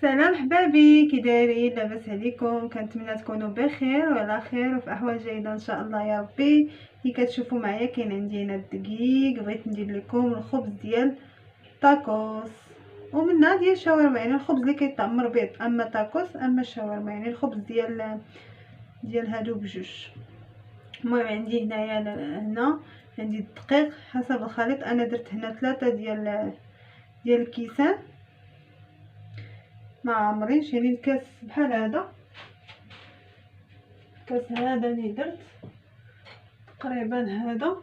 سلام حبابي، كي دايرين؟ لاباس عليكم؟ كنتمنى تكونوا بخير وعلى خير وفي احوال جيده ان شاء الله يا ربي. كي كتشوفوا معايا كاين عندي هنا الدقيق، بغيت ندير لكم الخبز ديال تاكوس ومنها ديال الشاورما، يعني الخبز اللي كيطعمر بيض، اما تاكوس اما الشاورما يعني الخبز ديال هادو بجوج. المهم عندي هنا عندي الدقيق حسب الخليط. انا درت هنا 3 ديال الكيسان ما عمريش، يعني الكاس بحال هذا، الكاس هذا اللي درت تقريبا هذا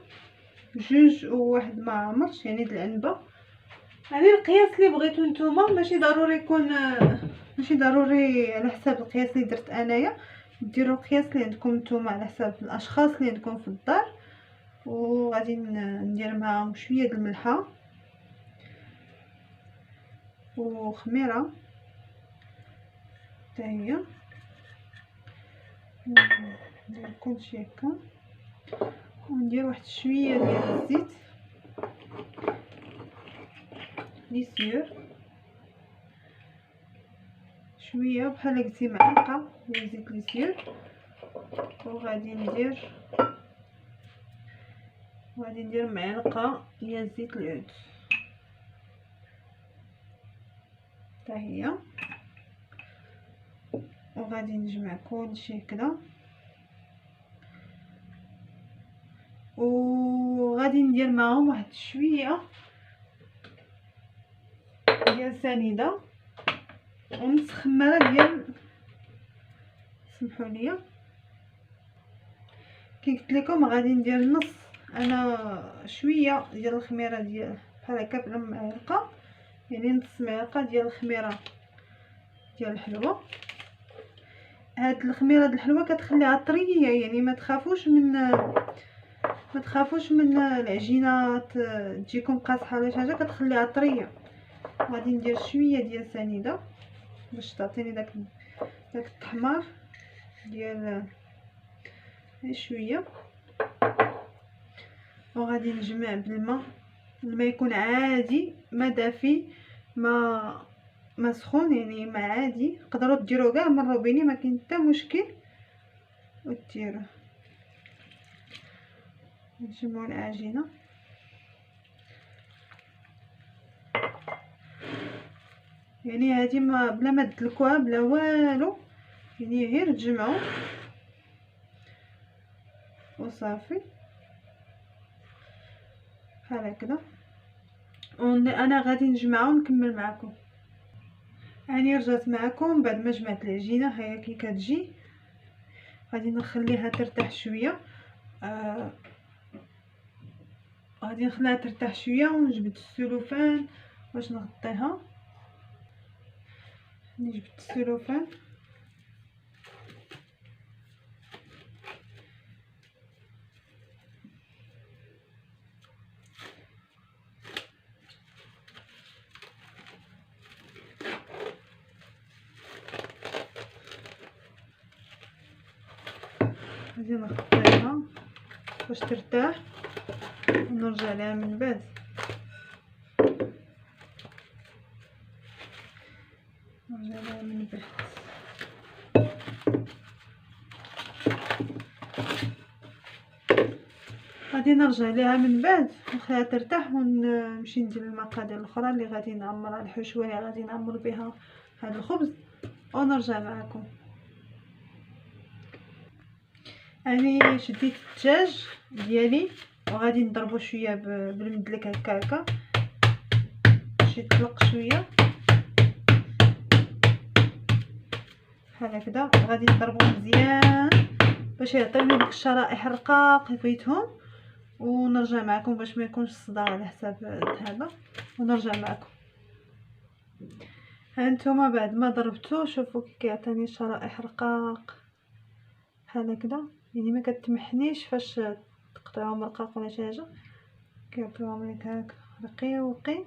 جوج وواحد ما عمرش، يعني د العنبه. يعني القياس اللي بغيتو نتوما، ماشي ضروري يكون، ماشي ضروري على حساب القياس اللي درت انايا، ديروا القياس اللي عندكم نتوما على حساب الاشخاص اللي عندكم في الدار. وغادي ندير معاهم شويه د الملحه وخميره حتى هي، ندير كلشي هكا، وندير واحد شويه ديال الزيت ليسيور، شويه بحال قلتي معلقه ديال زيت ليسيور. وغادي ندير معلقه ديال زيت العود حتى هي، وغادي نجمع كلشي هكذا. وغادي ندير معاهم واحد شويه ديال سنيده ونص خماره ديال، سمحوا لي كي قلت لكم غادي ندير نص، انا شويه ديال الخميره ديال بحال هكا بلا معلقه، يعني نص معلقه ديال الخميره ديال الحلوه. هاد الخميره ديال الحلوه كتخليها طريه، يعني ما تخافوش من العجينه تجيكم قاصحه ولا شي حاجه، كتخليها طريه. غادي ندير شويه ديال سنيده باش تعطيني داك التحمار ديال شويه. وغادي نجمع بالماء، الماء يكون عادي، ما دافي ما سخون، يعني ما عادي. تقدروا ديروا كاع من الروبيني، ما كاين حتى مشكل، وديروه. نجمعوا العجينه يعني هذه ما بلا ما تدلكوها بلا والو، يعني غير تجمعوا وصافي بحال هكذا. انا غادي نجمعها ونكمل معكم. يعني رجعت معكم بعد ما جمعت العجينه، هيا كي كتجي غادي نخليها ترتاح شويه. غادي نخليها ترتاح شويه ونجبد السلوفان باش نغطيها. جبت السلوفان غادي نغطيها باش ترتاح ونرجع لها من بعد. غادي نرجع لها من بعد نخليها ترتاح ونمشي ندير المقادير الاخرى اللي غادي نعمرها، الحشوه اللي غادي نعمر بها هذا الخبز، ونرجع معكم. يعني شديت الدجاج ديالي وغادي نضربو شويه بالمدلك هكا باش يطلق شويه بحال هكذا. غادي نضربو مزيان باش يعطيوني ديك الشرائح الرقاق اللي بغيتهم، ونرجع معكم باش ما يكونش الصداع على حساب هذا، ونرجع معكم. هانتوما بعد ما ضربتو شوفوا كي كيعطيني شرائح رقاق بحال هكذا، يعني ما كتمحنيش فاش تقطعهم رقاق ولا شي حاجه، كيعطيوهم لك هكا رقيق.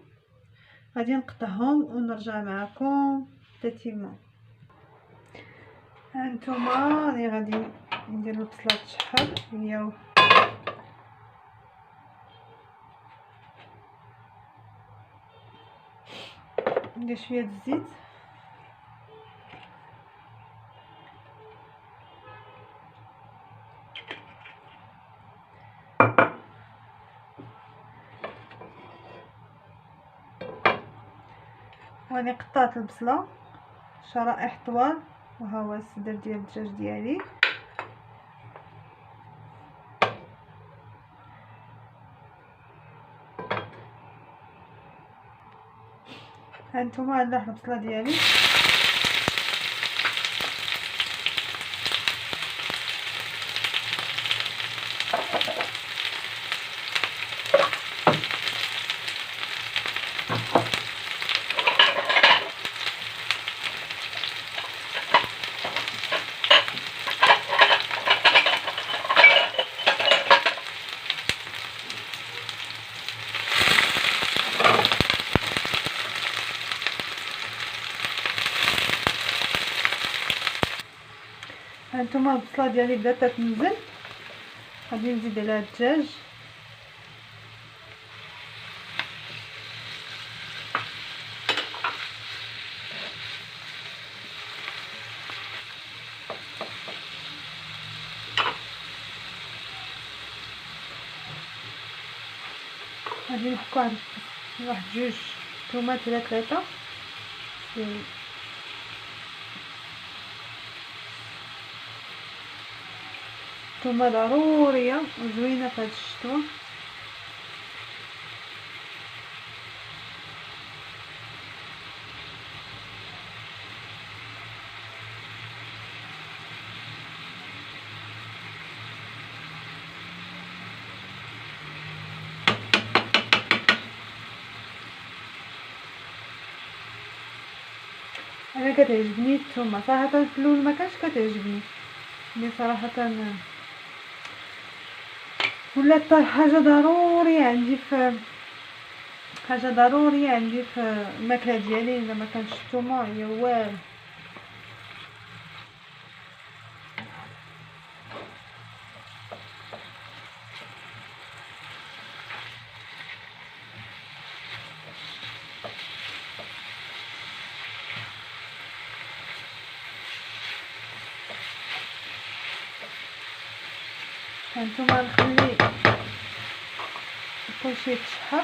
غادي نقطعهم ونرجع معكم تتمه. هانتوما راني غادي ندير البصله تشحر، هي ندير شويه الزيت راني قطعت البصله شرائح طوال، وها هو الصدر ديال الدجاج ديالي. هانتوما هاد البصله ديالي هانتوما البصله ديالي بدات تنزل، غادي نزيد عليها الدجاج. غادي نحكو واحد جوج طوماط ولا ثلاثه. ثم ضروريه وزوينه في هاد الشتوى. انا كتعجبني الثومه صراحه، في الاول ما كانش كتعجبني، مي صراحه ولات حاجه ضروريه عندي في الماكله ديالي. الا ما كانش الثومه هي والو. هانتوما نخلي كلشي يتشحر.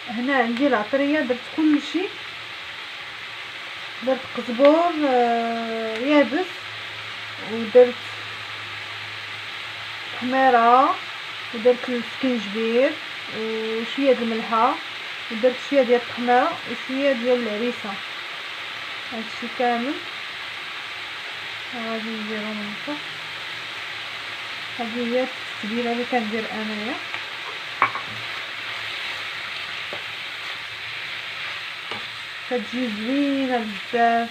هنا عندي العطريه درت كلشي، درت قزبور يابس، ودرت تميره، ودرت السكينجبير وشويه د الملحه، ودرت شويه ديال التخميره وشويه ديال الهريسه. هادشي كامل غادي نديرو من الفوق. هذه هي التتبيله اللي كندير انايا. كتجي زوينه بزاف.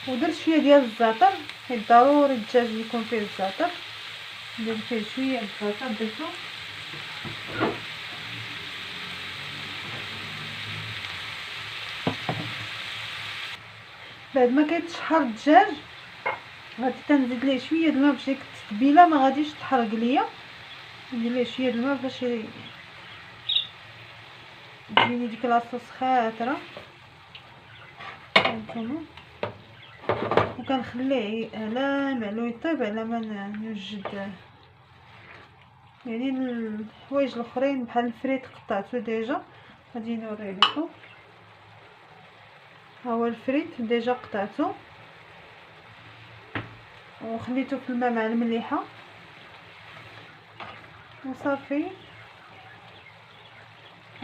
ودرت شويه ديال الزعتر، حيت ضروري الدجاج يكون فيه الزعتر. ندير فيه شويه الزعتر درتو. بعد ما كيتشحر الدجاج غادي تنزيد ليه شويه د الماء باش ديك التتبيله ما غاديش تحرق ليا. ندير ليه شويه د الماء باش تجيني ديك لاصوص خاطره. هانتوما وكنخليه على ما يطيب، على ما نوجد يعني الحوايج الاخرين بحال الفريت قطعته ديجا. غادي نوري لكم، ها هو الفريت ديجا قطعته وخليته في الماء مع المليحه وصافي.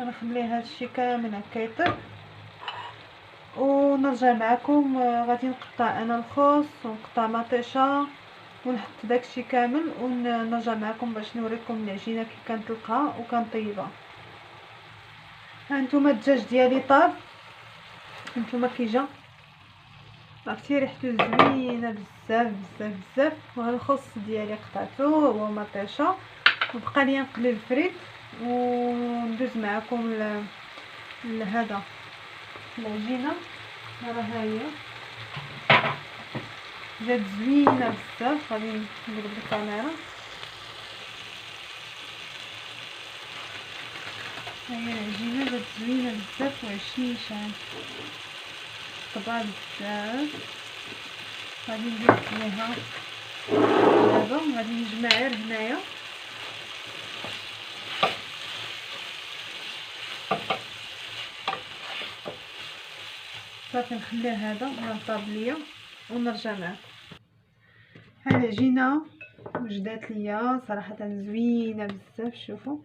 غنخليه هادشي كامل هكا يطيب ونرجع معكم. غادي نقطع انا الخوص ونقطع مطيشه ونحط داكشي كامل ونرجع معكم باش نوريكم العجينه كي كنطلقها وكنطيبها. هانتوما الدجاج ديالي طاب، هانتوما كي جا عرفتي ريحتو زوينه بزاف بزاف بزاف. وهذا الخص ديالي قطعته هو مطيشه، وبقى لي نقلي الفريت وندوز معكم لهذا العجينه. راها هي جات زوينه بزاف. غادي نقلب الكاميرا. هي العجينه جات زوينه بزاف وهشيشه طبعا بزاف. غادي ندير فيها دابا غادي نجمع غير هنايا صافي. نخليه هذا ينطاب ليا ونرجع معكم. ها العجينه وجدات ليا صراحه زوينه بزاف. شوفوا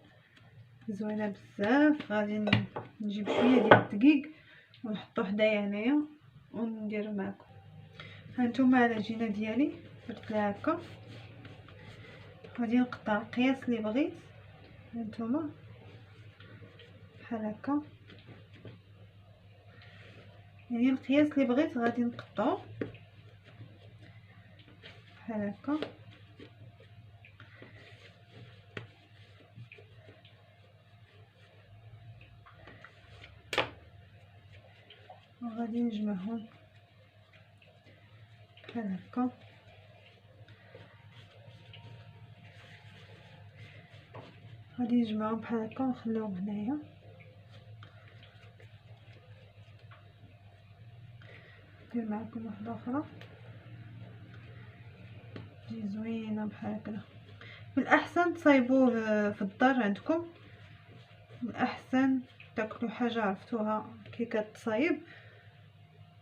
زوينه بزاف. غادي نجيب شويه ديال الدقيق ونحطو حدايا هنايا وندير معكم. هانتوما العجينه ديالي درت لها هكا. غادي نقطع القياس اللي بغيت هانتوما بحال هكا، يعني القياس اللي بغيت غادي نقطعو بحال هكا. وغادي نجمعهم بحال هكا. غادي نجمعهم بحال هكا ونخليهم هنايا. ندير معكم واحده اخرى تجي زوينه بحال هكا. من الاحسن تصايبوه في الدار عندكم، من الاحسن تاكلوا حاجه عرفتوها كي كتصايب.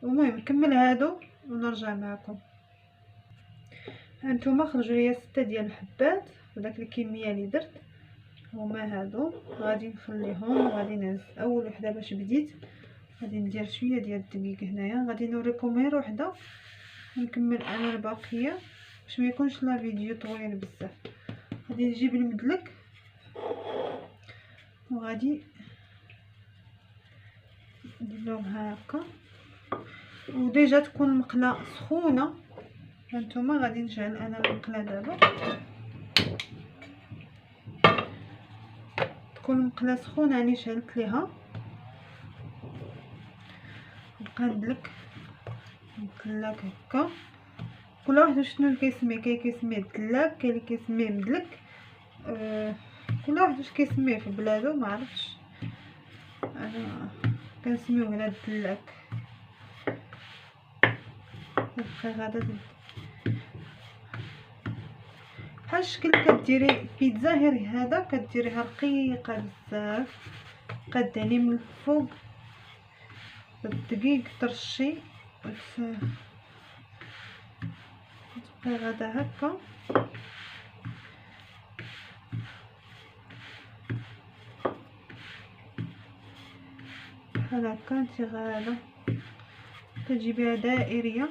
المهم نكمل هادو ونرجع معكم. هانتوما خرجوا ليا 6 ديال الحبات وداك الكميه اللي درت هما هادو. غادي نخليهم وغادي نعز اول وحده باش بديت. غادي ندير شويه ديال الدقيق هنايا. غادي نوريكم غير وحده ونكمل انا الباقيه باش ما يكونش لا فيديو طويل بزاف. غادي نجيب المدلك وغادي ندير لهم هكا وديجا تكون المقله سخونه. هانتوما غادي نشعل انا المقله دابا، تكون المقله سخونه يعني شعلت ليها. نبقى ندلك هكا. كل واحد شنو كيسميه، كاين كيسميه دلاك، كاين اللي كيسميه مدلك. كل واحد واش كيسميه في بلادو ما عرفتش. انا كنسميوه هنا الدلاك. نبقى غادا بحال الشكل كديري بيتزا، غير هذا كديريها رقيقه بزاف قداني من الفوق بالدقيق ترشي تبقى غادا هكا. بحال هكا انت غادا كتجيبيها دائريه.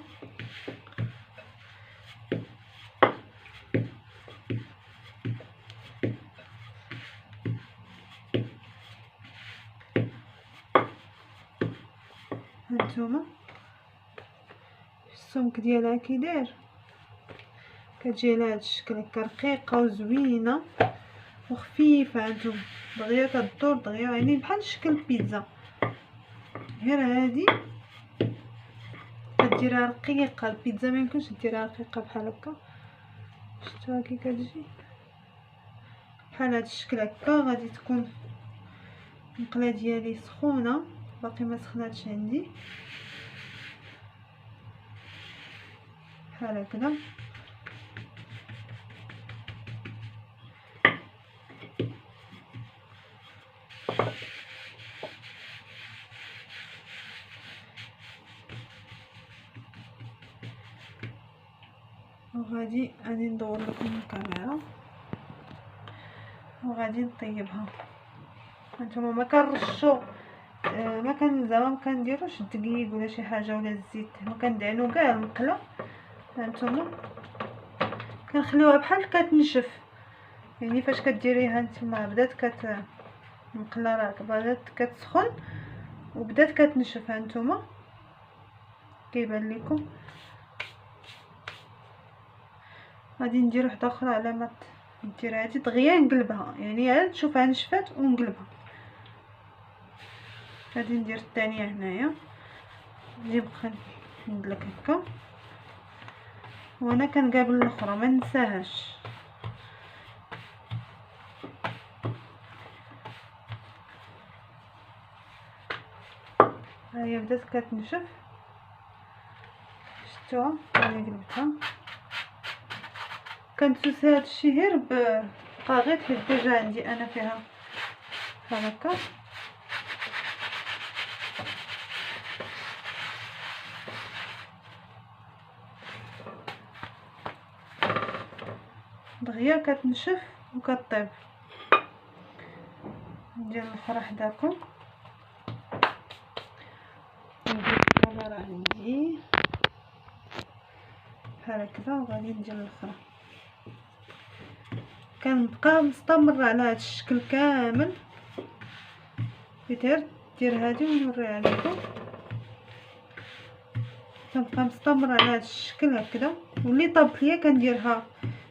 هانتوما السمك ديالها كي داير، كتجي على هذا الشكل هكا رقيقه وزوينه وخفيفه. هانتوما دغيا كدور دغيا يعني بحال شكل بيتزا، غير هادي كديرها رقيقه. البيتزا ما يمكنش ديرها رقيقه بحال هكا. شفتوها كي كتجي بحال هذا الشكل هكا. غادي تكون المقله ديالي سخونه، باقي ما سخناتش عندي بحال هكذا. وغادي ندور لكم الكاميرا وغادي نطيبها. هانتوما ما كنرشو ما كان زعما ما كنديروش الدقيق ولا شي حاجه ولا الزيت، ما كندعنو كاع المقله. هانتوما كنخليوها بحال كتنشف، يعني فاش كديريها نتوما بدات المقله راه بدات كتسخن وبدات كتنشف. هانتوما كيبان لكم. غادي ندير وحده اخرى على ما ندير هادي دغيا نقلبها، يعني عاد نشوفها نشفات ونقلبها. غادي ندير الثانيه هنايا نبقى ندلك هكا وانا كنقابل الاخرى ما ننساهاش. ها هي بدات كتنشف، شفتوها انا قلبتها. كنتوسي هادشي غير بقاغيط حيت ديجا عندي انا فيها هكا. دغيا كتنشف وكطيب. ندير الاخرى حداكم. ندير الكاميرا عندي بحال هكذا وغادي ندير الاخرى. كنبقى مستمره على هذا الشكل كامل. دير هذه ونوريها لكم. كنبقى مستمره على هذا الشكل هكذا، واللي طابت ليا كنديرها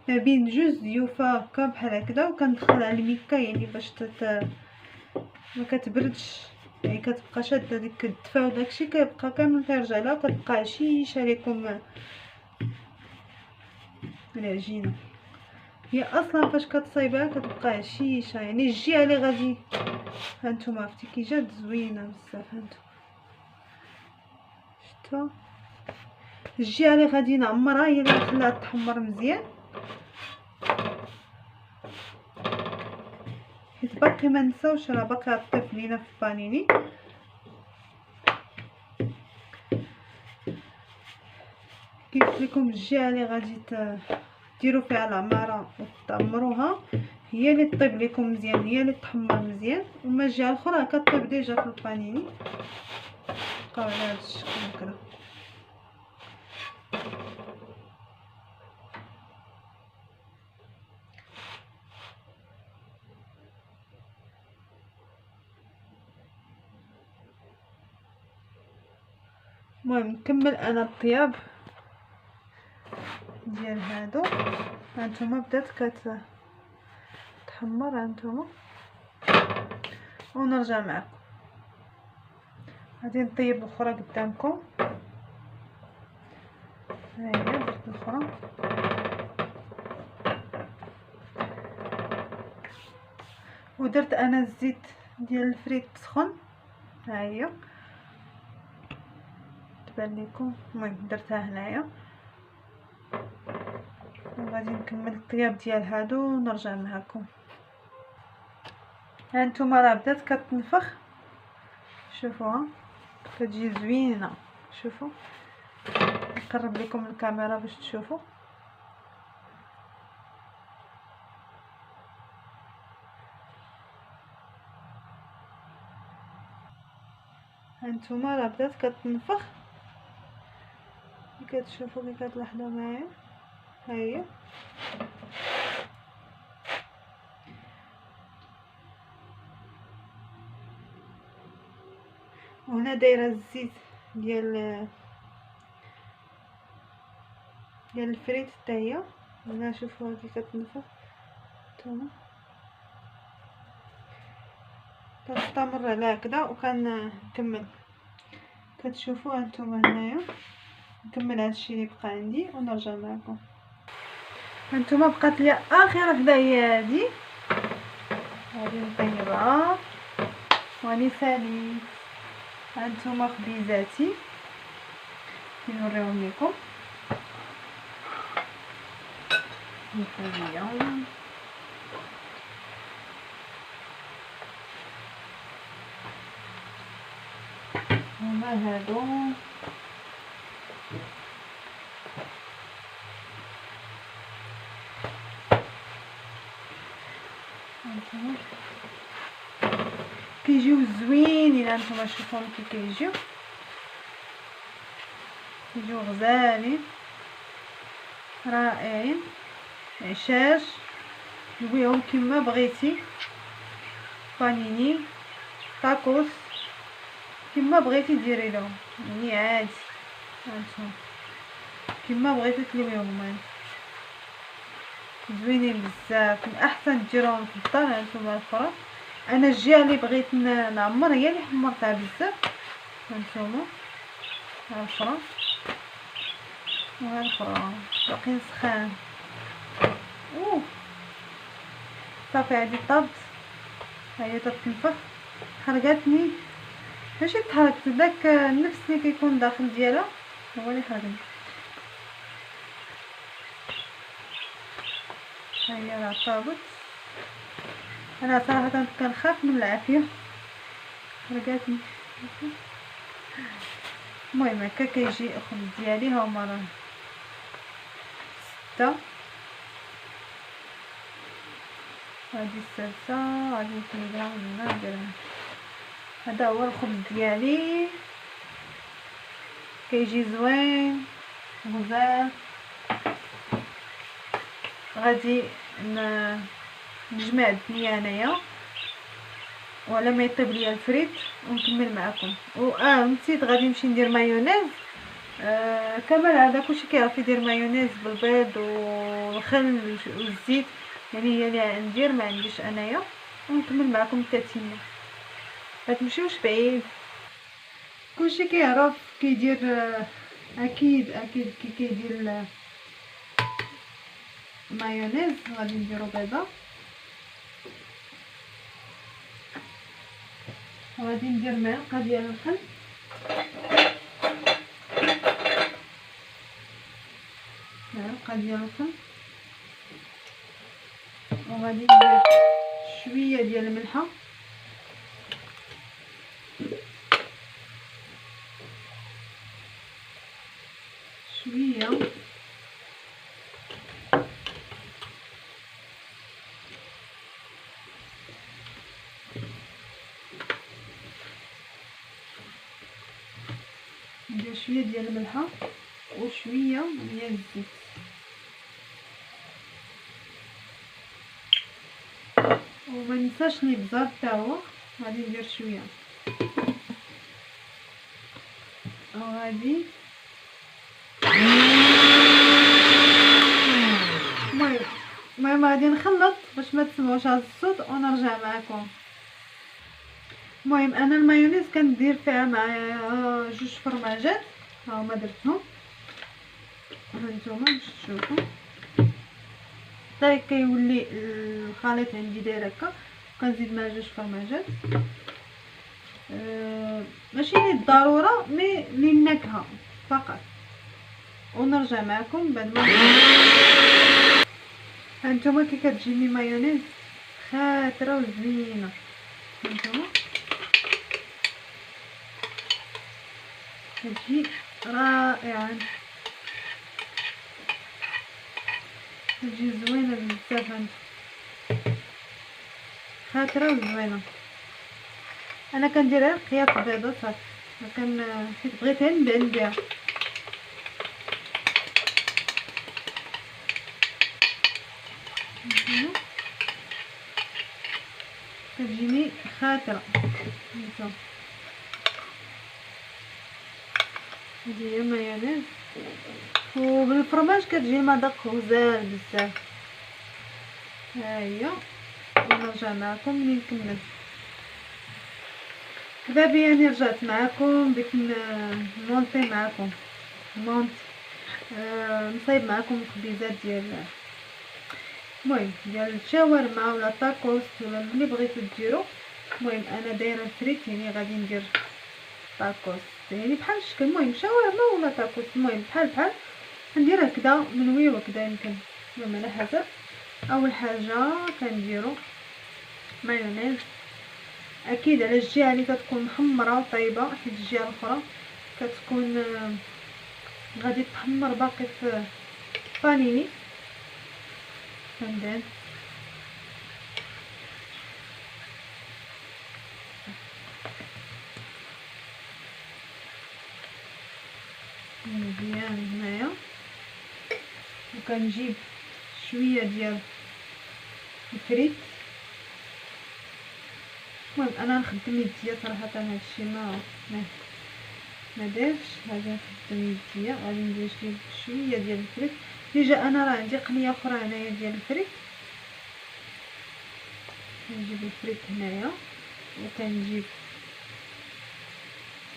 ما بين جوج زيوفه هكا بحال هكذا، وكندخلها الميكا يعني باش ما كتبردش، يعني كتبقى شاده ديك الدفا وداكشي كيبقى كامل كيرجع لها، وكتبقى هشيشه لكم العجينه. هي اصلا فاش كتصايبها كتبقى هشيشه، يعني الجهه اللي غادي هانتوما عرفتي كي جات زوينه بزاف. هانتوما شفتوا الجهه اللي غادي نعمرها هي اللي نخليها تحمر مزيان، حيت باقي ما نساوش راه باقي طيب لينا في البانيني. كيف لكم الجهه اللي غادي ديروا فيها العماره وتعمروها هي اللي طيب لكم مزيان، هي اللي تحمر مزيان، وما الجهه الاخرى كطيب ديجا في البانيني. بقاو على هذا الشكل هكذا. المهم نكمل انا الطياب ديال هادو. هانتوما بدات كتحمر هانتوما، ونرجع معكم. غادي نطيب الاخرى قدامكم. ها هي درت الاخرى. ودرت انا الزيت ديال الفريت سخن، ها هي تبان لكم. المهم درتها هنايا، وغادي نكمل الطياب ديال هادو ونرجع معكم. هانتوما راه بدات كتنفخ، شوفوها كتجي زوينه. شوفوا نقرب لكم الكاميرا باش تشوفوا. هانتوما راه بدات كتنفخ، كتشوفوا كي كتلاحظوا معايا. ها هي وهنا دايره الزيت ديال الفريت حتى هي. هنا شوفوها كي كتنفخ. نتوما كنستمر على هكذا وكنكمل. كتشوفوا هانتوما هنايا نكمل هادشي اللي بقى عندي ونرجع معكم. هانتوما بقات لي اخر وحده هي هادي. غادي نطيبها ونسالي. هانتوما خبيزاتي كنوريهم لكم. نخليهم هما هادو. كيجيو زوينين. هانتوما شوفوهم كي كيجيو غزالين رائعين. عشاش دويهم كما بغيتي، بانيني، تاكوس، كما بغيتي ديري لهم، يعني عادي. هانتوما كما بغيتي تلويهم زوينين بزاف. من احسن ديروهم في الدار. هانتوما الاخرى انا الجهه اللي بغيت نعمر هي اللي حمرتها بزاف. هانتوما ها الاخرى وها الاخرى باقيين سخان. صافي هادي طابت. ها هي تتنفخ. حرقاتني ماشي تحرقت، داك النفس اللي كيكون داخل ديالها هو اللي حرقني. هي راه طابت. انا صراحه كنخاف من العافيه، رقاتني. المهم هكا كيجي الخبز ديالي. ها هما راه 6. هادي السلسه، غادي نكملها هنا نديرها. هذا هو الخبز ديالي، كيجي زوين غزال. غادي نجمع الدنيا انايا وعلى ما يطيب ليا الفريت ونكمل معكم. نسيت غادي نمشي ندير مايونيز. كمال هذا كلشي كيعرف يدير مايونيز بالبيض والخل والزيت، يعني هي اللي ندير، ما عنديش انايا، ونكمل معكم التتمه. ما تمشيوش بعيد. كلشي كيعرف كيدير. اكيد كي كيدير المايونيز. غادي نديرو بيضه، وغادي ندير معلقه ديال الخل، معلقه ديال الخل، وغادي ندير شويه ديال الملحه، شويه ندير شويه ديال الملحه وشويه ديال الزيت. وما ننساش الابزار حتى هو غادي ندير شويه. وغادي المهم غادي نخلط باش ما تسمعوش هذا الصوت ونرجع معكم. المهم انا المايونيز كندير فيها مع 2 فرماجات. ها هما درتهم، هانتوما باش تشوفوا. حتى كيولي الخليط عندي داير هكا، كنزيد مع 2 فرماجات. ماشي للضروره مي للنكهه فقط. ونرجع معكم بعد ما هانتوما كي كتجيني مايونيز خاطره وزوينه. هانتوما كتجي رائعه، كتجي زوينه بزاف، خاطره وزوينه. انا كندير غير قياس بيضه صافي، ما حيت بغيتها نبان بها. كتجيني خاطره. هانتوما هادي هي مايونيز، وبالفرماج كتجي المذاق غزال بزاف. ها هي، ونرجع معكم ملي نكمل. دابا يعني رجعت معكم بغيت نونطي معكم نصايب معكم الخبيزات المهم ديال الشاورما ولا طاكوس ولا اللي بغيتو ديروا. المهم انا دايره الفريت، يعني غادي ندير طاكوس يعني بحال الشكل. المهم شاورما ولا طاكوس، المهم بحال ندير هكذا منوي وهكذا يمكن. المهم على حسب. اول حاجه كنديروا مايونيز، اكيد على الجهه اللي كتكون محمره وطيبه، حيت الجهه الاخرى كتكون غادي تحمر باقي في بانيني. فهمتين؟ مزيان هنايا. وكنجيب شويه ديال الفريت. المهم انا نخدم يديا صراحه، هادشي ما دارش. غادي نخدم يديا، غادي ندير شويه ديال الفريت. ديجا انا راه عندي قنيه اخرى هنايا ديال الفريت. كنجيب الفريت هنايا، وكنجيب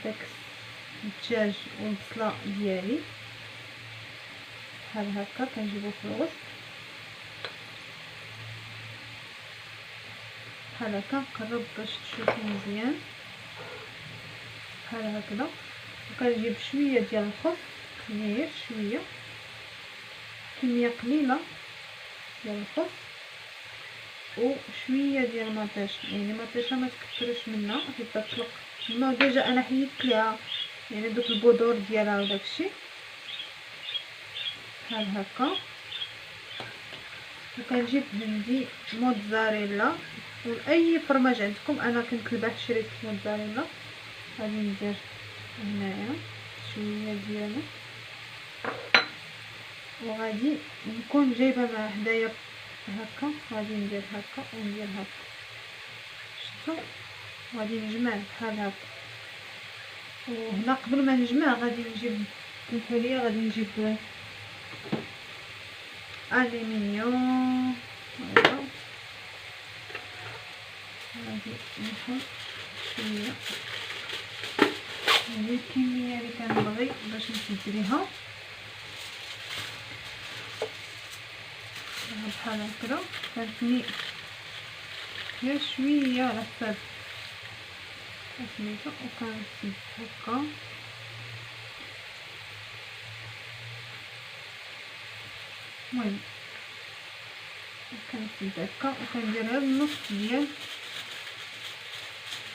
داك الدجاج والبصله ديالي بحال هكا، كنجيبو في الوسط بحال هكا. نقرب باش تشوفوا مزيان بحال هكذا. وكنجيب شويه ديال الخس، غير شويه، كميه قليله. ديال الخبز وشويه ديال مطيشه، يعني مطيشه ما تكثرش منها حيت تطلق الماء. ديجا انا حيدت ليها يعني دوك البذور ديالها وداكشي بحال هكا. وكنجيب عندي موتزاريلا ولا اي فرماج عندكم، انا كنت البارح شريت موتزاريلا، غادي ندير هنايا شويه ديالو، وغادي نكون جايبه مع هدايا هكا، غادي ندير هكا وندير هكا، شفتوا؟ غادي نجمع بحال هكا. وهنا قبل ما نجمع غادي نجيب الحليه، غادي نجيب الومنيوم، غادي نحط شويه هذه الكميه اللي كنبغي باش نسد ليها بحال هكذا. كنتني غير شويه على حساب سميتو، وكنسد هكا المهم كنسد هكا، وكندير غير النص ديال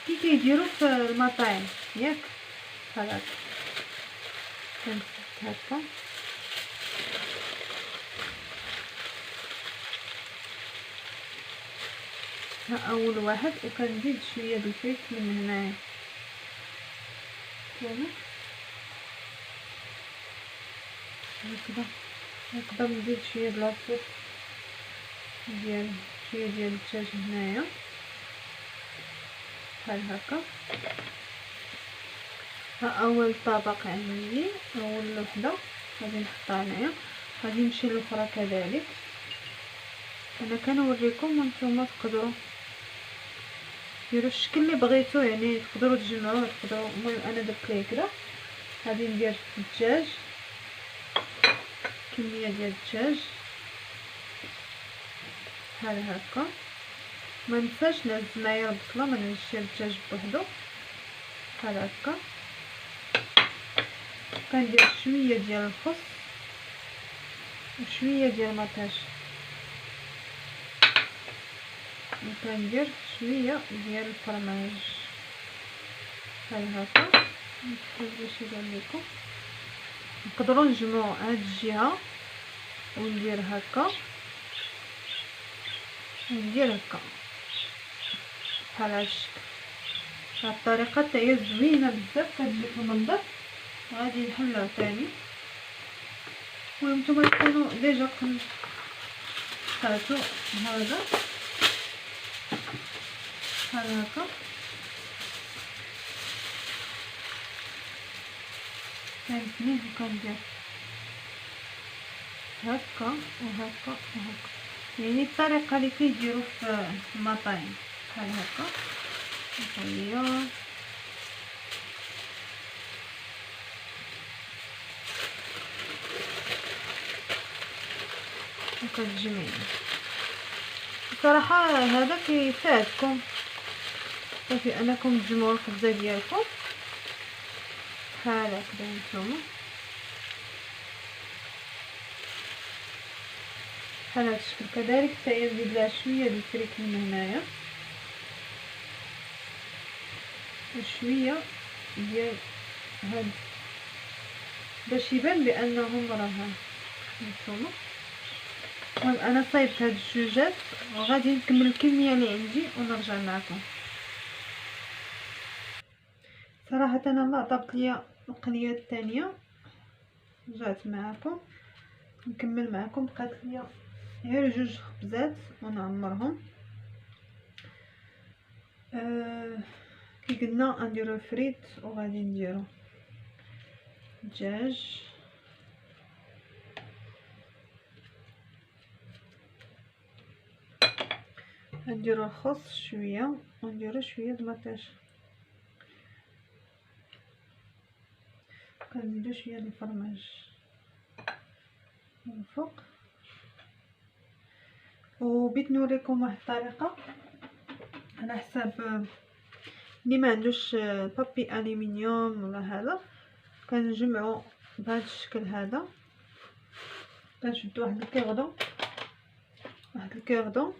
كي كيديروا في المطاعم ياك بحال هكا. كنسد هكا ها اول واحد، وكنزيد شويه د الفريك من هنايا هكذا. نقدر نزيد شويه د لاصوص ديال شويه ديال الدجاج هنايا بحال هكا. ها اول طبق عندي، اول وحده غادي نحطها هنايا، غادي نمشي للاخرى كذلك. انا كنوريكم وانتم تقدروا ديروا الشكل اللي بغيتو، يعني تقدروا تجمعوه تقدروا. المهم انا درت ليه كده. غادي ندير الدجاج، كميه ديال الدجاج بحال هكا. ما ننساش نهز معايا البصله، ما نهزش الدجاج بوحدو بحال هكا. كندير شويه ديال الخس وشويه ديال المطاش، وكندير شويه ديال الفرماج بحال هكا. باش يبان لكم نقدروا نجمعوا هاد الجهه وندير هكا وندير هكا بحال هاد الشكل. هاد الطريقه حتى هي زوينه بزاف، كتجي في المنظر. غادي نحلها ثاني. المهم نتوما تكونوا ديجا قطعتوا هذا بحال هكا. فهمتني؟ وكندير هكا وهكا وهكا، يعني الطريقه اللي كيديروا في المطاعم بحال هكا. نخليها وكتجمعي. صراحه هذا كيساعدكم في انكم تجمعوا الخبزه ديالكم بحال هكذا. نتوما بحال هذا الشكل. كذلك حتى هي نزيد لها شويه ديال الفريك من هنايا وشويه ديال هاد باش يبان بانهم راه نتوما. المهم انا صايبت هاد الجوجات وغادي نكمل الكميه اللي عندي ونرجع معكم. صراحه انا الله طابت ليا القليه الثانيه، رجعت معكم نكمل معكم. بقات ليا غير جوج خبزات ونعمرهم. كي قلنا نديرو فريت وغادي نديرو دجاج، نديرو الخس شويه ونديرو شويه د المطيش، كنزيدو شويه د الفرماج من الفوق. وبغيت نوريكم واحد الطريقه على حساب اللي ما عندوش بابي الومنيوم ولا هذا. كنجمعوا بهذا الشكل هذا، كنشدوا واحد الكيغدو واحد الكيردون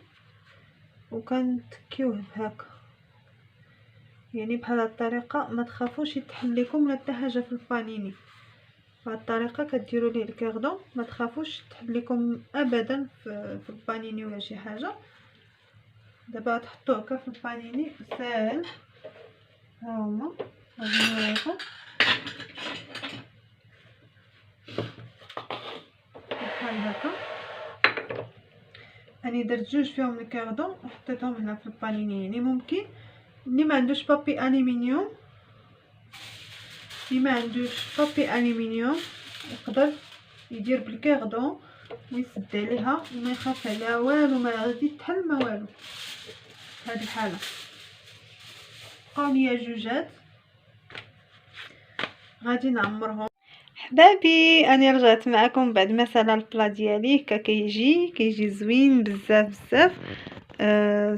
وكنتكيوه بهكا، يعني بهذه الطريقه ما تخافوش يتحل لكم ولا حتى حاجه في البانيني. بهذه الطريقه كديروا ليه الكيردون ما تخافوش تحل لكم ابدا في البانيني ولا شي حاجه. دابا تحطوه هكا في البانيني ساهل. ها هما غادي نوريكم بحال هكا. انا درت جوج فيهم الكاردون وحطيتهم هنا في البانيني. يعني ممكن اللي ما عندوش بابي الومنيوم يقدر يدير بالكاردون ويسد عليها وما يخاف عليها والو، ما غادي تحل ما والو. في هذه الحاله بقاو ليا جوجات غادي نعمرهم. حبابي انا رجعت معكم بعد ما سالا البلا ديالي. هكا كيجي زوين بزاف.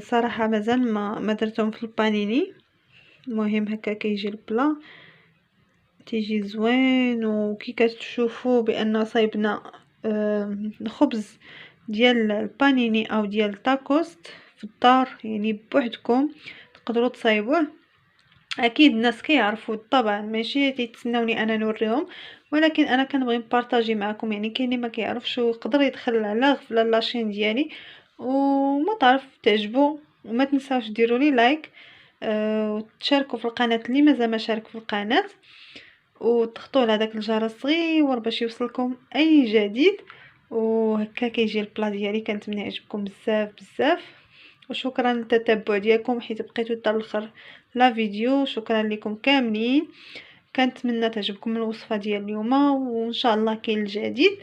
صراحه مازال ما درتهم في البانيني. المهم هكا كيجي البلا تيجي زوين. وكي كتشوفوا بان صايبنا الخبز ديال البانيني او ديال التاكوست في الدار، يعني بوحدكم تقدروا تصايبوه. اكيد الناس كيعرفوا طبعا، ماشي تيتسناوني انا نوريهم، ولكن انا كنبغي نبارطاجي معكم. يعني كاين اللي ما كيعرفش ويقدر يدخل على غفله لاشين ديالي وما تعرف تعجبو. وما تنساوش ديروا لي لايك وتشاركوا في القناه اللي مازال ما شارك في القناه، وتضغطوا على داك الجرس الصغير باش يوصلكم اي جديد. وهكا كيجي البلا ديالي. كنتمنى يعجبكم بزاف. وشكرا للتتبع ديالكم حيت بقيتوا حتى الاخر لا فيديو. شكرا لكم كاملين. كنتمنى تعجبكم الوصفه ديال اليوم وان شاء الله كاين الجديد.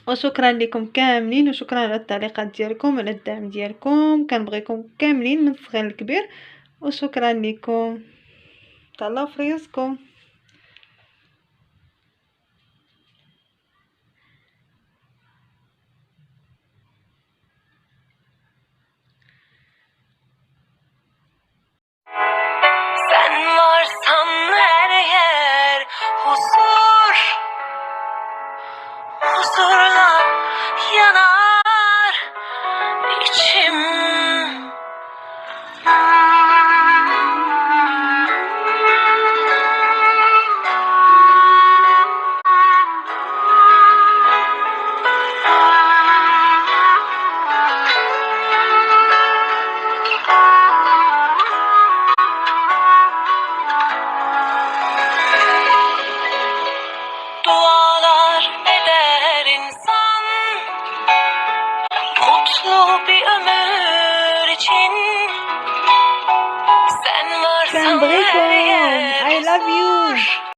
وشكرا لكم كاملين وشكرا على التعليقات ديالكم وعلى الدعم ديالكم. كنبغيكم كاملين من الصغير للكبير. وشكرا لكم. تهلاو في ريوسكم. Sen varsan her yer huzurla yanar içim. Dualar eder insan mutlu bir ömür için. Sen varsan her yer I love you.